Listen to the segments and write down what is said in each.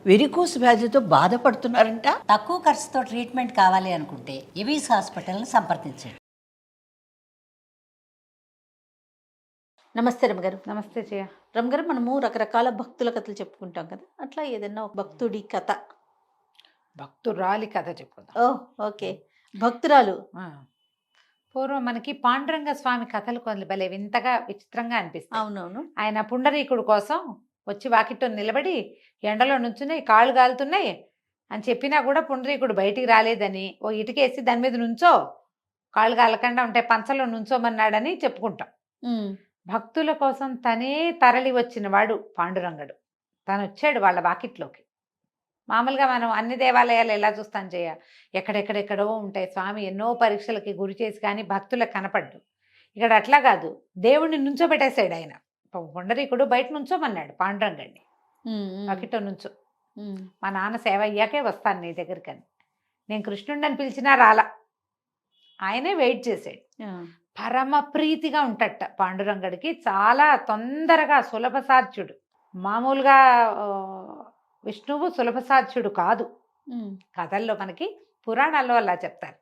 Varicose వ్యాధితో బాధపడుతున్నారంట. తక్కువ ఖర్చుతో ట్రీట్మెంట్ కావాలి అనుకుంటే ఎవిస్ హాస్పిటల్ని సంప్రదించండి. నమస్తే రమగారు. నమస్తే జయ. రమగారు, మనము రకరకాల భక్తుల కథలు చెప్పుకుంటాం కదా, అట్లా ఏదన్నా ఒక భక్తుడి కథ. భక్తురాలి కథ చెప్పుకుందాం. ఓకే. భక్తురాలు. పూర్వం మనకి పాండురంగ స్వామి కథలు కొన్ని భలే వింతగా విచిత్రంగా అనిపిస్తాయి. అవునవును. ఆయన పుండరీకుడు కోసం వచ్చి వాకిట్లో నిలబడి ఎండలో నుంచున్నాయి, కాళ్ళు కాలుతున్నాయి అని చెప్పినా కూడా పుండరీకుడు బయటికి రాలేదని ఓ ఇటుకేసి దాని మీద నుంచో, కాళ్ళు కాలకుండా ఉంటే పంచలో నుంచోమన్నాడని చెప్పుకుంటాం. భక్తుల కోసం తనే తరలి వచ్చిన వాడు పాండురంగడు. తను వచ్చాడు వాళ్ళ వాకిట్లోకి. మామూలుగా మనం అన్ని దేవాలయాలు ఎలా చూస్తాం చేయ, ఎక్కడెక్కడెక్కడో ఉంటాయి, స్వామి ఎన్నో పరీక్షలకి గురి చేసి కానీ భక్తులకు కనపడ్డు. ఇక్కడ అట్లా కాదు, దేవుణ్ణి నుంచోబెట్టేశాడు ఆయన. పుండరీకుడు బయట నుంచోమన్నాడు పాండురంగడిని, వాకిట్లో నుంచో, మా నాన్న సేవ అయ్యాకే వస్తాను నీ దగ్గరికి అని. నేను కృష్ణుడిని పిలిచినా రాలా, ఆయనే వెయిట్ చేశాడు. పరమ ప్రీతిగా ఉంటట పాండురంగడికి, చాలా తొందరగా సులభసాధ్యుడు. మామూలుగా విష్ణువు సులభసాధ్యుడు కాదు. కథల్లో మనకి పురాణాల్లో అలా చెప్తారు.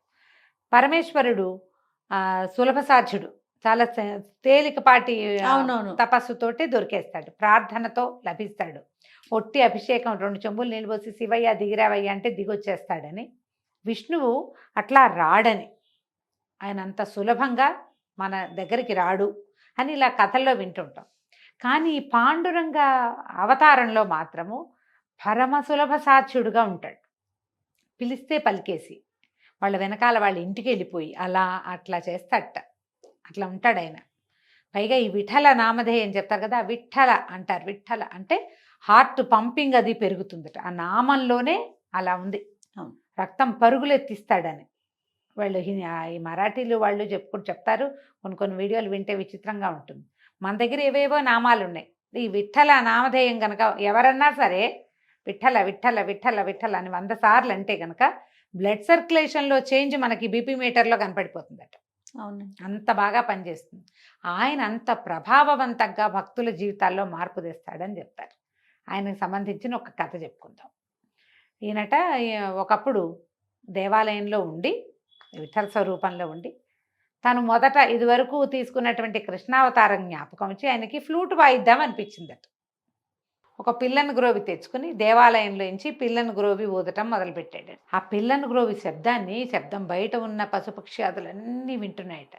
పరమేశ్వరుడు సులభసాధ్యుడు, చాలా తేలికపాటి తపస్సుతోటి దొరికేస్తాడు, ప్రార్థనతో లభిస్తాడు. ఒట్టి అభిషేకం 2 చెంబులు నీళ్ళు పోసి శివయ్య దిగిరావయ్య అంటే దిగొచ్చేస్తాడని. విష్ణువు అట్లా రాడని, ఆయన అంత సులభంగా మన దగ్గరికి రాడు అని ఇలా కథల్లో వింటుంటాం. కానీ పాండురంగ అవతారంలో మాత్రము పరమ సులభ సాధ్యుడుగా ఉంటాడు. పిలిస్తే పలికేసి వాళ్ళ వెనకాల వాళ్ళ ఇంటికి వెళ్ళిపోయి అలా అట్లా చేస్తాడట. అట్లా ఉంటాడు ఆయన. పైగా ఈ విఠల నామధేయం చెప్తారు కదా, విఠల అంటారు. విఠల అంటే హార్ట్ పంపింగ్ అది పెరుగుతుందట. ఆ నామంలోనే అలా ఉంది, రక్తం పరుగులెత్తిస్తాడని. వాళ్ళు ఈ మరాఠీలు వాళ్ళు చెప్తారు. కొన్ని వీడియోలు వింటే విచిత్రంగా ఉంటుంది. మన దగ్గర ఏవేవో నామాలు ఉన్నాయి. ఈ విఠల నామధేయం కనుక ఎవరన్నా సరే విఠల విఠల విఠల విఠల అని 100 సార్లు అంటే కనుక బ్లడ్ సర్క్యులేషన్లో చేంజ్ మనకి బీపీ మీటర్లో కనపడిపోతుందట. అవును, అంత బాగా పనిచేస్తుంది. ఆయన అంత ప్రభావవంతంగా భక్తుల జీవితాల్లో మార్పు తెస్తాడని చెప్తారు. ఆయనకు సంబంధించిన ఒక కథ చెప్పుకుందాం. ఈయనట ఒకప్పుడు దేవాలయంలో ఉండి, విఠల స్వరూపంలో ఉండి, తను మొదట ఇదివరకు తీసుకున్నటువంటి కృష్ణావతారం జ్ఞాపకం వచ్చి ఆయనకి ఫ్లూట్ వాయిద్దాం అనిపించిందట. ఒక పిల్లను గ్రోవి తెచ్చుకుని దేవాలయంలో నుంచి పిల్లను గ్రోవి ఊదటం మొదలుపెట్టాడు. ఆ పిల్లను గ్రోవి శబ్దం బయట ఉన్న పశుపక్ష్యాదులన్నీ వింటున్నాయట.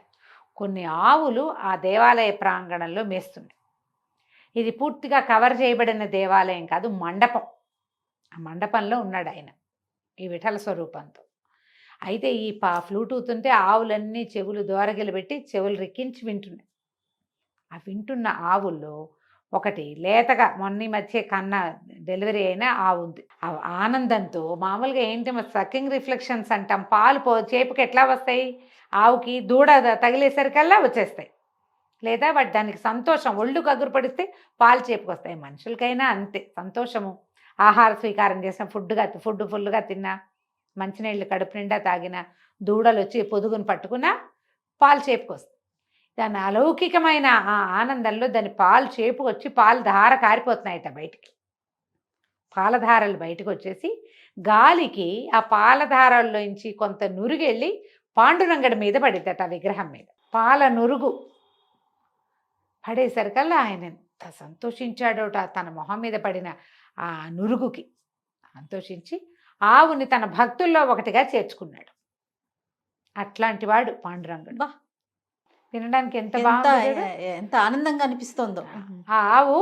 కొన్ని ఆవులు ఆ దేవాలయ ప్రాంగణంలో మేస్తున్నాయి. ఇది పూర్తిగా కవర్ చేయబడిన దేవాలయం కాదు, మండపం. ఆ మండపంలో ఉన్నాడు ఆయన ఈ విఠల స్వరూపంతో. అయితే ఈ ఫ్లూట్ ఊతుంటే ఆవులన్నీ చెవులు దోరగిలు పెట్టి చెవులు రెక్కించి వింటున్నాయి. ఆ వింటున్న ఆవుల్లో ఒకటి లేతగా మొన్న మధ్య కన్నా డెలివరీ అయిన ఆవు ఉంది. ఆ ఆనందంతో మామూలుగా ఏంటి సకింగ్ రిఫ్లెక్షన్స్ అంటాం, పాలు చేపుకి ఎట్లా వస్తాయి, ఆవుకి దూడ తగిలేసరికల్లా వచ్చేస్తాయి. లేదా వాటి దానికి సంతోషం, ఒళ్ళు గగురు పడిస్తే పాలు చేపుకి వస్తాయి. మనుషులకైనా అంతే సంతోషము. ఆహార స్వీకారం చేసిన ఫుడ్ ఫుల్గా తిన్నా, మంచినీళ్ళు కడుపు నిండా తాగిన, దూడలు వచ్చి పొదుగును పట్టుకున్నా పాలు చేపుకొస్తాయి. దాని అలౌకికమైన ఆ ఆనందంలో దాని పాలు చేపుకొచ్చి పాలు ధార కారిపోతున్నాయట బయటికి. పాలధారలు బయటకు వచ్చేసి గాలికి ఆ పాలధారల్లోంచి కొంత నురుగెళ్ళి పాండురంగడి మీద పడిద్దట, ఆ విగ్రహం మీద. పాల నురుగు పడేసరికల్లా ఆయన ఎంత సంతోషించాడోట. తన మొహం మీద పడిన ఆ నురుగుకి సంతోషించి ఆవుని తన భక్తుల్లో ఒకటిగా చేర్చుకున్నాడు. అట్లాంటి వాడు పాండురంగుడు. వినడానికి ఎంత బాగుంది, ఎంత ఆనందంగా అనిపిస్తోందో. ఆ ఆవు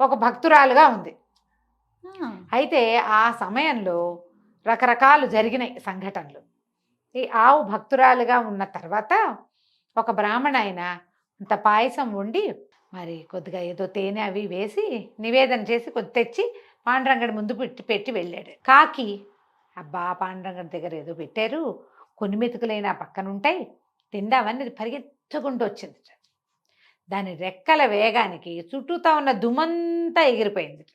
ఒక భక్తురాలుగా ఉంది. అయితే ఆ సమయంలో రకరకాలు జరిగినాయి సంఘటనలు. ఈ ఆవు భక్తురాలుగా ఉన్న తర్వాత ఒక బ్రాహ్మణ ఆయన అంత పాయసం వండి మరి కొద్దిగా ఏదో తేనె అవి వేసి నివేదన చేసి కొద్ది తెచ్చి పాండురంగడి ముందు పెట్టి వెళ్ళాడు. కాకి, అబ్బా పాండురంగడి దగ్గర ఏదో పెట్టారు, కొన్ని మెతుకులైనా పక్కన ఉంటాయి, తిందామని పరిగెత్తుకుంటూ వచ్చింది. దాని రెక్కల వేగానికి చుట్టూతా ఉన్న దుమ్మంతా ఎగిరిపోయింది.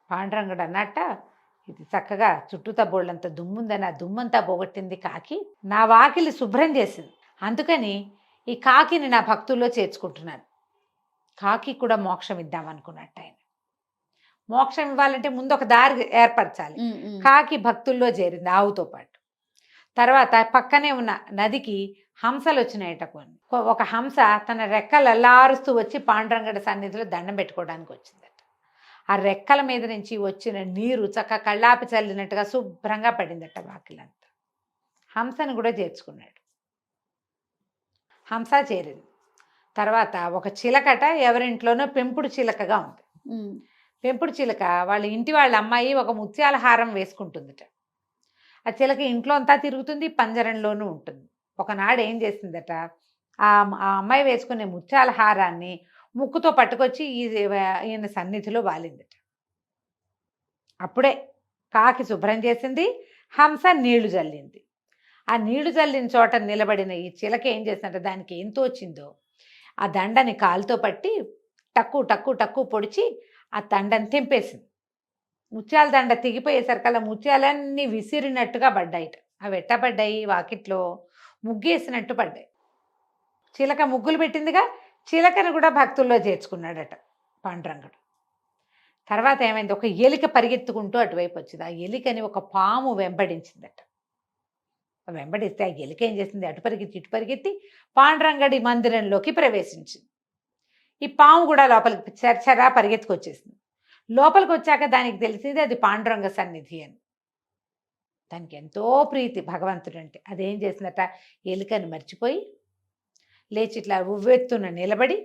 పాండురంగడు అన్నట్ట, ఇది చక్కగా చుట్టూతా బోళ్ళంత దుమ్ముందని ఆ దుమ్మంతా పోగొట్టింది కాకి, నా వాకిలి శుభ్రం చేసింది, అందుకని ఈ కాకిని నా భక్తుల్లో చేర్చుకుంటున్నాను. కాకి కూడా మోక్షం ఇద్దామనుకున్నట్టు ఆయన. మోక్షం ఇవ్వాలంటే ముందు ఒక దారి ఏర్పరచాలి. కాకి భక్తుల్లో చేరింది ఆవుతో పాటు. తర్వాత పక్కనే ఉన్న నదికి హంసలు వచ్చినాయట కొన్ని. ఒక హంస తన రెక్కలు అల్లారుస్తూ వచ్చి పాండురంగడి సన్నిధిలో దండం పెట్టుకోవడానికి వచ్చిందట. ఆ రెక్కల మీద నుంచి వచ్చిన నీరు చక్క కళ్ళాపి చల్లినట్టుగా శుభ్రంగా పడిందట వాకిలంతా. హంసను కూడా చేర్చుకున్నాడు. హంస చేరింది. తర్వాత ఒక చిలకట ఎవరింట్లోనో పెంపుడు చిలకగా ఉంది. పెంపుడు చిలక వాళ్ళ ఇంటి వాళ్ళ అమ్మాయి ఒక ముత్యాల హారం వేసుకుంటుందిట. ఆ చిలక ఇంట్లో అంతా తిరుగుతుంది, పంజరంలోనూ ఉంటుంది. ఒకనాడు ఏం చేసిందట, ఆ అమ్మాయి వేసుకునే ముత్యాల హారాన్ని ముక్కుతో పట్టుకొచ్చి ఈయన సన్నిధిలో వాలిందట. అప్పుడే కాకి శుభ్రం చేసింది, హంస నీళ్లు జల్లింది. ఆ నీళ్లు జల్లిన చోట నిలబడిన ఈ చిలక ఏం చేసిందంటే దానికి ఏం తోచిందో ఆ దండని కాలుతో పట్టి టక్కు టక్కు టక్కు పొడిచి ఆ దండని తెంపేసింది. ముత్యాల దండ తెగిపోయేసరికల్లా ముత్యాలన్నీ విసిరినట్టుగా పడ్డాయిట. అవి ఎట్టబడ్డాయి, వాకిట్లో ముగ్గేసినట్టు పడ్డాయి. చిలక ముగ్గులు పెట్టిందిగా, చిలకను కూడా భక్తుల్లో చేర్చుకున్నాడట పాండురంగడు. తర్వాత ఏమైంది, ఒక ఎలిక పరిగెత్తుకుంటూ అటువైపు వచ్చింది. ఆ ఎలికని ఒక పాము వెంబడించిందట. వెంబడిస్తే ఆ ఎలిక ఏం చేసింది, అటు పరిగెత్తి ఇటు పరిగెత్తి పాండురంగడి మందిరంలోకి ప్రవేశించింది. ఈ పాము కూడా లోపలికి చరచరా పరిగెత్తుకొచ్చేసింది. లోపలికి వచ్చాక దానికి తెలిసింది అది పాండురంగ సన్నిధి అని. దానికి ఎంతో ప్రీతి భగవంతుడు అంటే. అదేం చేసిందట, ఎలుకని మర్చిపోయి లేచి ఇట్లా ఉవ్వెత్తున నిలబడి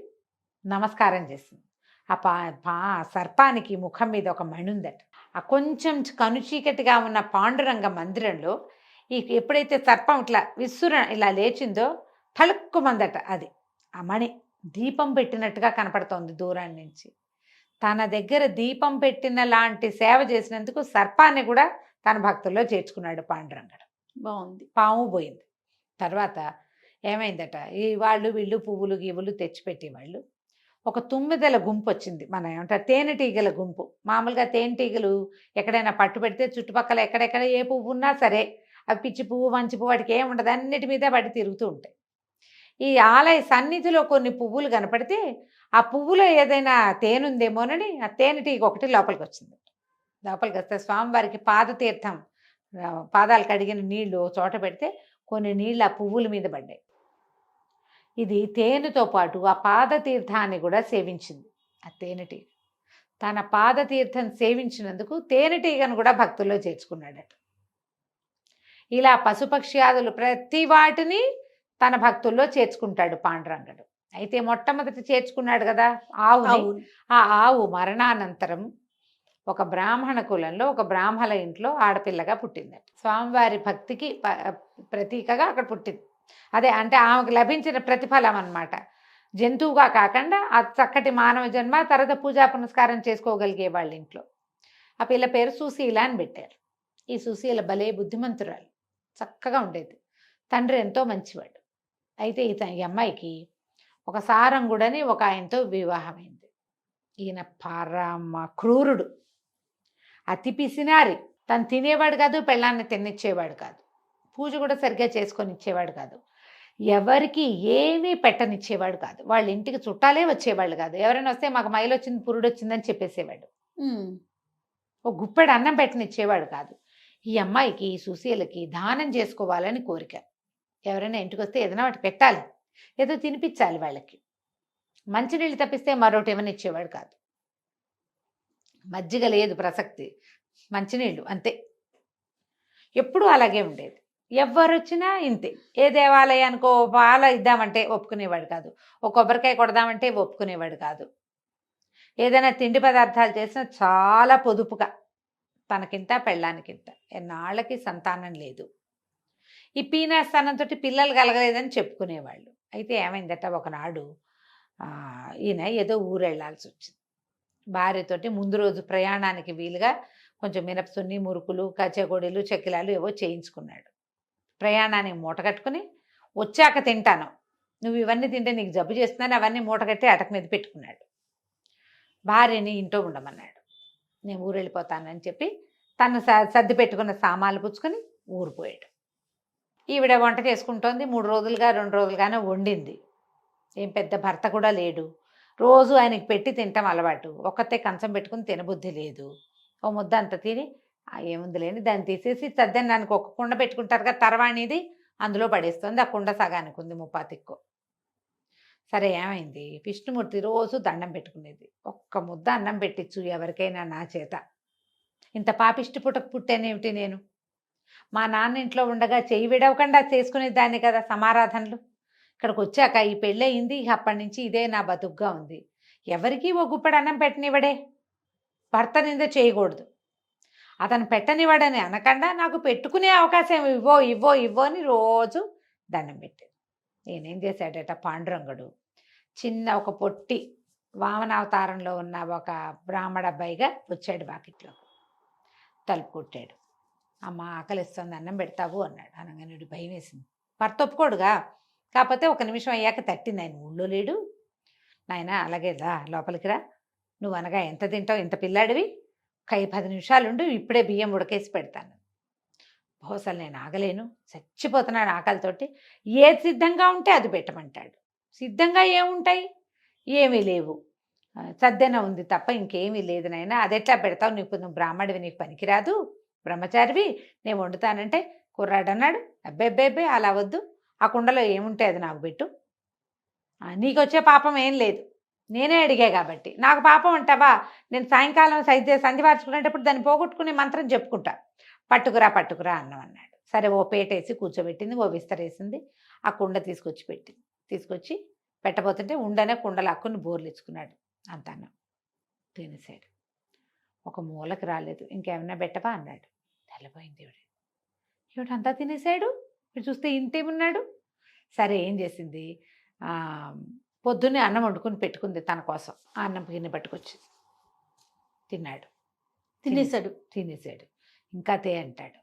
నమస్కారం చేసింది. ఆ సర్పానికి ముఖం మీద ఒక మణి ఉందట. ఆ కొంచెం కనుచీకటిగా ఉన్న పాండురంగ మందిరంలో ఎప్పుడైతే సర్పం ఇట్లా ఇలా లేచిందో తలుక్కుమందట. అది ఆ మణి దీపం పెట్టినట్టుగా కనపడుతోంది దూరం నుంచి. తన దగ్గర దీపం పెట్టిన లాంటి సేవ చేసినందుకు సర్పాన్ని కూడా తన భక్తుల్లో చేర్చుకున్నాడు పాండురంగడు. బాగుంది. పాము పోయింది. తర్వాత ఏమైందట, వీళ్ళు పువ్వులు గివ్వులు తెచ్చిపెట్టేవాళ్ళు. ఒక తుమ్మిదల గుంపు వచ్చింది, మన ఏమంటారు తేనెటీగల గుంపు. మామూలుగా తేనెటీగలు ఎక్కడైనా పట్టు పెడితే చుట్టుపక్కల ఎక్కడెక్కడ ఏ పువ్వు ఉన్నా సరే అవి పిచ్చి పువ్వు మంచి పువ్వు వాటికి ఏముండదు, అన్నిటి మీద పడి తిరుగుతూ ఉంటాయి. ఈ ఆలయ సన్నిధిలో కొన్ని పువ్వులు కనపడితే ఆ పువ్వులో ఏదైనా తేనుందేమోనని ఆ తేనెటీగ ఒకటి లోపలికి వచ్చింది. లోపలికి వస్తే స్వామివారికి పాదతీర్థం, పాదాలు కడిగిన నీళ్లు చోట పెడితే కొన్ని నీళ్ళు ఆ పువ్వుల మీద పడ్డాయి. ఇది తేనెతో పాటు ఆ పాదతీర్థాన్ని కూడా సేవించింది. ఆ తేనెటీగ తన పాదతీర్థం సేవించినందుకు తేనెటీగను కూడా భక్తుల్లో చేర్చుకున్నాడట. ఇలా పశుపక్ష్యాదులు ప్రతి వాటిని తన భక్తుల్లో చేర్చుకుంటాడు పాండురంగడు. అయితే మొట్టమొదటి చేర్చుకున్నాడు కదా ఆవుని. ఆ ఆవు మరణానంతరం ఒక బ్రాహ్మణ కులంలో ఒక బ్రాహ్మణ ఇంట్లో ఆడపిల్లగా పుట్టిందట. స్వామివారి భక్తికి ప్రతీకగా అక్కడ పుట్టింది. అదే అంటే ఆమెకు లభించిన ప్రతిఫలం అన్నమాట. జంతువుగా కాకుండా ఆ చక్కటి మానవ జన్మ, తర్వాత పూజా పునస్కారం చేసుకోగలిగే వాళ్ళ ఇంట్లో. ఆ పిల్ల పేరు సుశీల అని పెట్టారు. ఈ సుశీల భలే బుద్ధిమంతురాలు, చక్కగా ఉండేది. తండ్రి ఎంతో మంచివాడు. అయితే ఈ అమ్మాయికి ఒక సారంగుడని ఒక ఆయనతో వివాహమైంది. ఈయన పరమ క్రూరుడు, అతి పిసినారి. తను తినేవాడు కాదు, పెళ్ళాన్ని తినిచ్చేవాడు కాదు, పూజ కూడా సరిగ్గా చేసుకొని ఇచ్చేవాడు కాదు, ఎవరికి ఏమీ పెట్టనిచ్చేవాడు కాదు. వాళ్ళ ఇంటికి చుట్టాలే వచ్చేవాళ్ళు కాదు. ఎవరైనా వస్తే మాకు మైలు వచ్చింది పురుడు వచ్చిందని చెప్పేసేవాడు. ఒక గుప్పెడు అన్నం పెట్టనిచ్చేవాడు కాదు. ఈ అమ్మాయికి ఈ సుశీలకి దానం చేసుకోవాలని కోరిక. ఎవరైనా ఇంటికి వస్తే ఏదైనా వాటి పెట్టాలి, ఏదో తినిపించాలి వాళ్ళకి. మంచినీళ్ళు తప్పిస్తే మరొకటి ఏమైనా ఇచ్చేవాడు కాదు. మజ్జిగ లేదు ప్రసక్తి, మంచినీళ్ళు అంతే. ఎప్పుడూ అలాగే ఉండేది. ఎవరు వచ్చినా ఇంతే. ఏ దేవాలయానికో పాల ఇద్దామంటే ఒప్పుకునేవాడు కాదు, ఒక కొబ్బరికాయ కొడదామంటే ఒప్పుకునేవాడు కాదు. ఏదైనా తిండి పదార్థాలు చేసినా చాలా పొదుపుగా, తనకింత పెళ్ళానికింత. ఎన్నాళ్ళకి సంతానం లేదు. ఈ పీనాస్థానంతో పిల్లలు కలగలేదని చెప్పుకునేవాళ్ళు. అయితే ఏమైందట, ఒకనాడు ఈయన ఏదో ఊరు వెళ్ళాల్సి వచ్చింది. భార్యతోటి ముందు రోజు ప్రయాణానికి వీలుగా కొంచెం మినపసున్ని, మురుకులు, కచ్చగొడీలు, చెక్కిలాలు ఏవో చేయించుకున్నాడు. ప్రయాణానికి మూట కట్టుకుని వచ్చాక తింటాను, నువ్వు ఇవన్నీ తింటే నీకు జబ్బు చేస్తున్నాను, అవన్నీ మూట కట్టి అటక మీద పెట్టుకున్నాడు. భార్యని ఇంట్లో ఉండమన్నాడు. నేను ఊరు వెళ్ళిపోతానని చెప్పి తను సర్ది పెట్టుకున్న సామాన్లు పుచ్చుకొని ఊరిపోయాడు. ఈవిడ వంట చేసుకుంటోంది. 3 రోజులుగా 2 రోజులుగానే వండింది. ఏం పెద్ద భర్త కూడా లేడు. రోజు ఆయనకి పెట్టి తింటాం అలవాటు. ఒక్కతే కంచం పెట్టుకుని తినబుద్ధి లేదు. ఓ ముద్ద అంత తిని ఏముంది లేని దాన్ని తీసేసి దానికి ఒక కుండ పెట్టుకుంటారు కదా తర్వాణిది, అందులో పడేస్తుంది. ఆ కుండ సగానికి ఉంది ముప్పాతిక్కో. సరే ఏమైంది, విష్ణుమూర్తి రోజు దండం పెట్టుకునేది. ఒక్క ముద్ద అన్నం పెట్టించు ఎవరికైనా నా చేత. ఇంత పాపిష్టి పుట్టకు పుట్టానేమిటి నేను? మా నాన్న ఇంట్లో ఉండగా చెయ్యి విడవకుండా చేసుకునేదాన్ని కదా సమారాధనలు. ఇక్కడికి వచ్చాక ఈ పెళ్ళయింది, అప్పటి నుంచి ఇదే నా బతుకుగా ఉంది. ఎవరికీ ఓ గుప్పడి అన్నం పెట్టనివ్వడే. భర్త నింద చేయకూడదు. అతను పెట్టనివ్వడని అనకుండా నాకు పెట్టుకునే అవకాశం ఇవ్వో ఇవ్వో ఇవ్వో అని రోజు దండం పెట్టాడు. నేనేం చేశాడట పాండురంగుడు, చిన్న ఒక పొట్టి వామనావతారంలో ఉన్న ఒక బ్రాహ్మణ అబ్బాయిగా వచ్చాడు వాకిట్లో. తలుపు కొట్టాడు. అమ్మ ఆకలిస్తుంది అన్నం పెడతావు అన్నాడు. అనగానే భయం వేసింది. భర్త ఒప్పుకోడుగా. కాకపోతే ఒక నిమిషం అయ్యాక తట్టింది. ఆయన ఊళ్ళో లేడు. నాయన అలాగే రా లోపలికి రా, నువ్వు అనగా ఎంత తింటావు, ఇంత పిల్లాడివి, 10 నిమిషాలుండు, ఇప్పుడే బియ్యం ఉడకేసి పెడతాను. బహుశలు నేను ఆగలేను, చచ్చిపోతున్నాడు ఆకలితోటి. ఏది సిద్ధంగా ఉంటే అది పెట్టమంటాడు. సిద్ధంగా ఏముంటాయి, ఏమీ లేవు. సద్దెన ఉంది తప్ప ఇంకేమీ లేదు నాయన. అది ఎట్లా పెడతావు, నువ్వు బ్రాహ్మడివి, నీకు పనికిరాదు, బ్రహ్మచారివి, నేను వండుతానంటే కుర్రాడు అన్నాడు. అబ్బే అలా వద్దు, ఆ కుండలో ఏముంటే అది నాకు పెట్టు. నీకు వచ్చే పాపం ఏం లేదు, నేనే అడిగా కాబట్టి. నాకు పాపం అంటావా, నేను సాయంకాలం సంధి వార్చుకునేటప్పుడు దాన్ని పోగొట్టుకునే మంత్రం చెప్పుకుంటా. పట్టుకురా అన్నం అన్నాడు. సరే ఓ పేటేసి కూర్చోబెట్టింది, ఓ విస్తరేసింది, ఆ కుండ తీసుకొచ్చి పెట్టింది. తీసుకొచ్చి పెట్టబోతుంటే ఉండనే కుండలు అక్కుని బోర్లు ఇచ్చుకున్నాడు. అంత అన్నం తినేసాడు. ఒక మూలకి రాలేదు. ఇంకేమన్నా పెట్టవా అన్నాడు. తెల్లపోయింది ఈవిడ అంతా తినేసాడు. మీరు చూస్తే ఇంతేమున్నాడు. సరే ఏం చేసింది, పొద్దున్నే అన్నం వండుకుని పెట్టుకుంది తన కోసం. ఆ అన్నం గిన్నె పట్టుకొచ్చింది. తిన్నాడు. తినేసాడు. ఇంకా తే అంటాడు.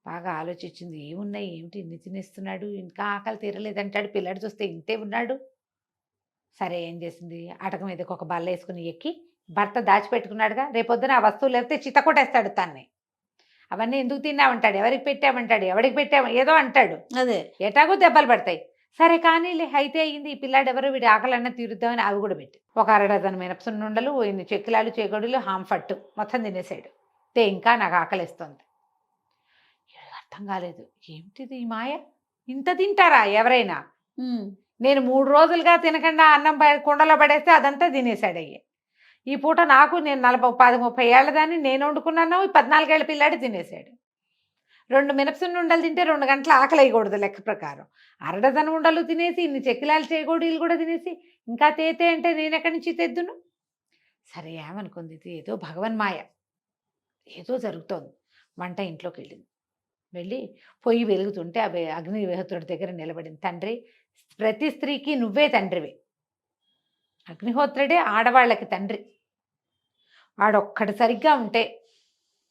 బాగా ఆలోచించింది. ఏమున్నాయి, ఏమిటి ఇన్ని తినేస్తున్నాడు, ఇంకా ఆకలి తీరలేదంటాడు. పిల్లాడు చూస్తే ఇంతే ఉన్నాడు. సరే ఏం చేసింది, అటక మీదకి ఒక బల్ల వేసుకుని ఎక్కి, భర్త దాచిపెట్టుకున్నాడుగా, రేపొద్దున ఆ వస్తువులు లేకపోతే చితకొట్టేస్తాడు తన్ని. అవన్నీ ఎందుకు తిన్నామంటాడు, ఎవరికి పెట్టామంటాడు, ఎవరికి పెట్టాము ఏదో అంటాడు. అదే ఎటాగో దెబ్బలు పడతాయి. సరే కానీలే, అయితే అయింది. ఈ పిల్లాడు ఎవరు, వీడి ఆకలన్నా తీరుద్దామని అవి కూడా పెట్టి ఒక 6 మినపసున్నుండలు, ఇన్ని చెక్కిలాలు, చేగొడులు, హాంఫట్టు మొత్తం తినేసాడు. ఇంకా నాకు ఆకలిస్తుంది. అర్థం కాలేదు, ఏమిటిది ఈ మాయ, ఇంత తింటారా ఎవరైనా? నేను 3 రోజులుగా తినకుండా అన్నం కుండలో పడేస్తే అదంతా తినేసాడు. ఈ పూట నాకు, నేను 10-30 ఏళ్ళ దాన్ని నేను వండుకున్నాను, 14 ఏళ్ళ పిల్లాడి తినేసాడు. 2 మినపసున్ను ఉండలు తింటే 2 గంటలు ఆకలి వేయకూడదు లెక్క ప్రకారం. 6 ఉండలు తినేసి, ఇన్ని చెక్కిలాలు చేయకూడీలు కూడా తినేసి ఇంకా తేతే అంటే నేను ఎక్కడి నుంచి తెద్దును? సరే ఏమనుకుంది, ఇది ఏదో భగవన్మాయ, ఏదో జరుగుతోంది. వంట ఇంట్లోకి వెళ్ళి పొయ్యి వెలుగుతుంటే అగ్నిహోత్రుడి దగ్గర నిలబడింది. తండ్రి, ప్రతి స్త్రీకి నువ్వే తండ్రివి. అగ్నిహోత్రుడే ఆడవాళ్ళకి తండ్రి. వాడొక్కడు సరిగ్గా ఉంటే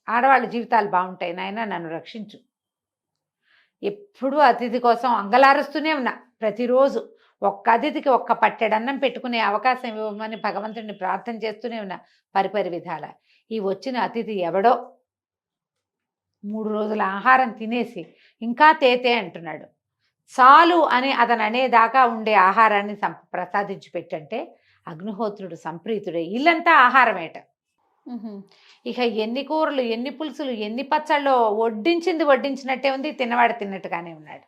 ఆడవాళ్ళ జీవితాలు బాగుంటాయి. నాయన నన్ను రక్షించు. ఎప్పుడూ అతిథి కోసం అంగలారుస్తూనే ఉన్నా. ప్రతిరోజు ఒక్క అతిథికి ఒక్క పట్టెడన్నం పెట్టుకునే అవకాశం ఇవ్వమని భగవంతుడిని ప్రార్థన చేస్తూనే ఉన్నా పరిపరి విధాల. ఈ వచ్చిన అతిథి ఎవడో 3 రోజుల ఆహారం తినేసి ఇంకా తేతే అంటున్నాడు. చాలు అని అతను అనేదాకా ఉండే ఆహారాన్ని ప్రసాదించి పెట్టంటే అగ్నిహోత్రుడు సంప్రీతుడే. ఇల్లంతా ఆహారమేట. ఇక ఎన్ని కూరలు, ఎన్ని పులుసులు, ఎన్ని పచ్చళ్ళు, వడ్డించినట్టే ఉంది, తిన్నవాడు తిన్నట్టుగానే ఉన్నాడు.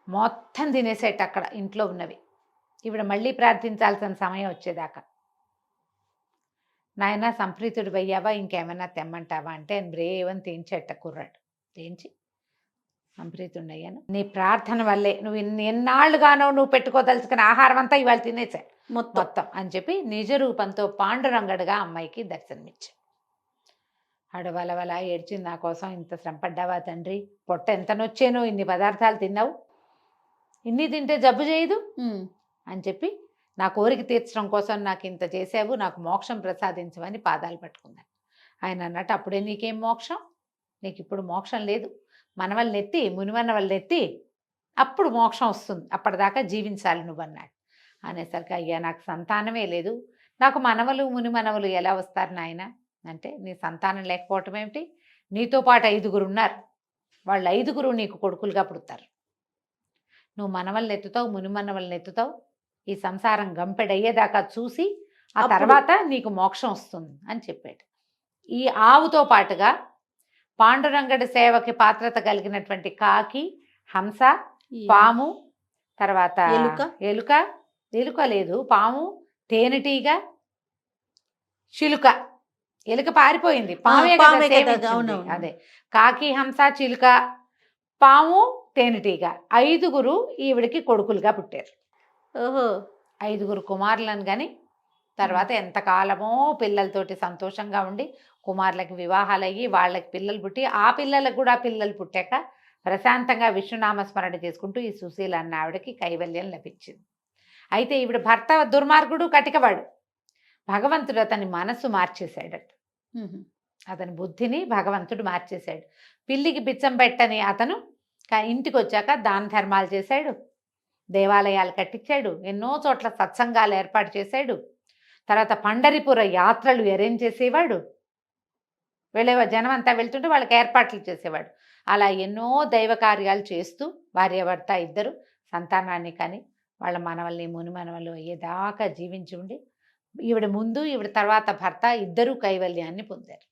మొత్తం తినేసేట అక్కడ ఇంట్లో ఉన్నవి. ఈవిడ మళ్ళీ ప్రార్థించాల్సిన సమయం వచ్చేదాకా. నాయన సంప్రీతుడు అయ్యావా, ఇంకేమన్నా తెమ్మంటావా అంటే ఆయన బ్రేవని తేంచేట కుర్రాడు. తేంచి సంప్రీతుడు అయ్యాను, నీ ప్రార్థన వల్లే, నువ్వు ఎన్నాళ్ళుగానో నువ్వు పెట్టుకోదలుచుకున్న ఆహారం అంతా ఇవాళ తినేసా మొత్తం అని చెప్పి నిజ రూపంతో పాండురంగడుగా అమ్మాయికి దర్శనమిచ్చాడు. ఆడవలవల ఏడ్చింది, నా కోసం ఇంత శ్రమపడ్డావా తండ్రి, పొట్ట ఎంత నొచ్చానో, ఇన్ని పదార్థాలు తిన్నావు, ఇన్ని తింటే జబ్బు చేయదు అని చెప్పి నా కోరిక తీర్చడం కోసం నాకు ఇంత చేసావు, నాకు మోక్షం ప్రసాదించమని పాదాలు పట్టుకున్నాను. ఆయన అన్నట్టు, అప్పుడే నీకేం మోక్షం, నీకు ఇప్పుడు మోక్షం లేదు, మనవల్ని ఎత్తి, మునిమన్నవల్ని ఎత్తి అప్పుడు మోక్షం వస్తుంది, అప్పటిదాకా జీవించాలి నువ్వు అన్నాడు. అనేసరికి, అయ్యా నాకు సంతానమే లేదు, నాకు మనవలు మునిమనవలు ఎలా వస్తారు నాయన అంటే, నీ సంతానం లేకపోవటం ఏమిటి, నీతో పాటు 5గురు ఉన్నారు, వాళ్ళు 5గురు నీకు కొడుకులుగా పుడతారు, నువ్వు మనవల్ని ఎత్తుతావు, మునిమన్నవల్ని ఎత్తుతావు, ఈ సంసారం గంపెడయ్యేదాకా చూసి ఆ అప్పుడు- తర్వాత నీకు మోక్షం వస్తుంది అని చెప్పాడు. ఈ ఆవుతో పాటుగా పాండురంగడి సేవకి పాత్రత కలిగినటువంటి కాకి, హంస, పాము, తర్వాత ఎలుక? ఎలుక లేదు, పాము, తేనెటీగ, చిలుక. ఎలుక పారిపోయింది, పామే కదా పామే కదా, సేవించింది. అవునవును. అదే కాకి, హంస, చిలుక, పాము, తేనెటీగ 5గురు ఈవిడికి కొడుకులుగా పుట్టారు. ఓహో 5గురు కుమారులను కానీ తర్వాత ఎంతకాలమో పిల్లలతోటి సంతోషంగా ఉండి కుమారులకి వివాహాలు అయ్యి వాళ్ళకి పిల్లలు పుట్టి ఆ పిల్లలకు కూడా పిల్లలు పుట్టాక ప్రశాంతంగా విష్ణునామస్మరణ చేసుకుంటూ ఈ సుశీల అన్న ఆవిడకి కైవల్యం లభించింది. అయితే ఈవిడ భర్త దుర్మార్గుడు, కటికవాడు. భగవంతుడు అతని మనస్సు మార్చేశాడట. అతని బుద్ధిని భగవంతుడు మార్చేశాడు. పిల్లికి బిచ్చం పెట్టని అతను ఇంటికి వచ్చాక దాన ధర్మాలు చేశాడు, దేవాలయాలు కట్టించాడు, ఎన్నో చోట్ల సత్సంగాలు ఏర్పాటు చేశాడు. తర్వాత పండరిపుర యాత్రలు అరేంజ్ చేసేవాడు. జనం అంతా వెళ్తుంటే వాళ్ళకి ఏర్పాట్లు చేసేవాడు. అలా ఎన్నో దైవ కార్యాలు చేస్తూ భార్యాభర్త ఇద్దరు సంతానాన్ని కానీ వాళ్ళ మనవల్ని ముని మనవలు అయ్యేదాకా జీవించి ఉండి ఈవిడ ముందు ఈవిడ తర్వాత భర్త ఇద్దరూ కైవల్యాన్ని పొందారు.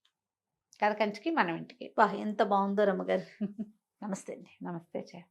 కథ కంచికి మనం ఇంటికి. ఎంత బాగుందో రమ్మగారు. నమస్తే అండి. నమస్తే చే.